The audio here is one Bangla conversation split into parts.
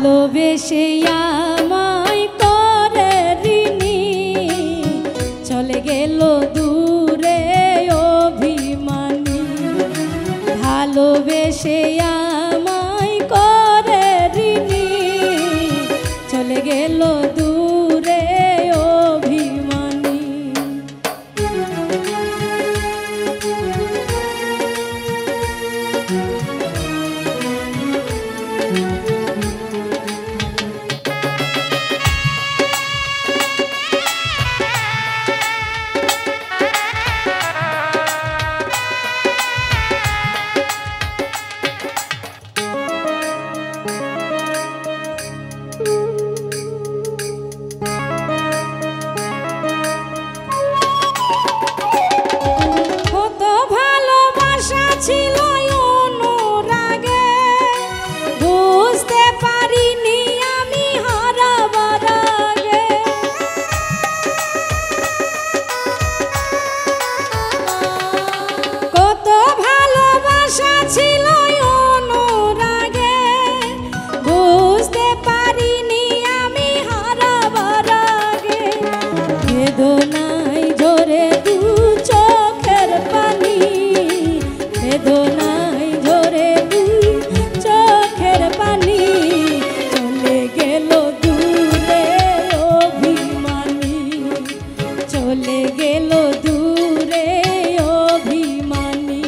ভালোবেসে আমায় করে ঋণী চলে গেল দূরে অভিমানী। ভালোবেসে আমায় করে ঋণী চলে গেল দূরে অভিমানী। বেদনায় ঝরে দু চোখের পানি, বেদনায় ঝরে দু চোখের পানি, চলে গেল দূরে অভিমানী, চলে গেল দূরে অভিমানী।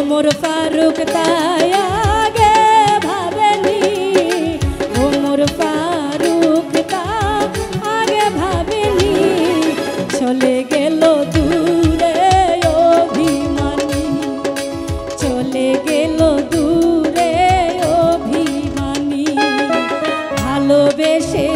মোর ফারুক তাই আগে ভাবেনি, ও মোর ফারুক তাই আগে ভাবেনি, চলে গেল দূরে অভিমানী, চলে গেল দূরে অভিমানী। ভালোবেসে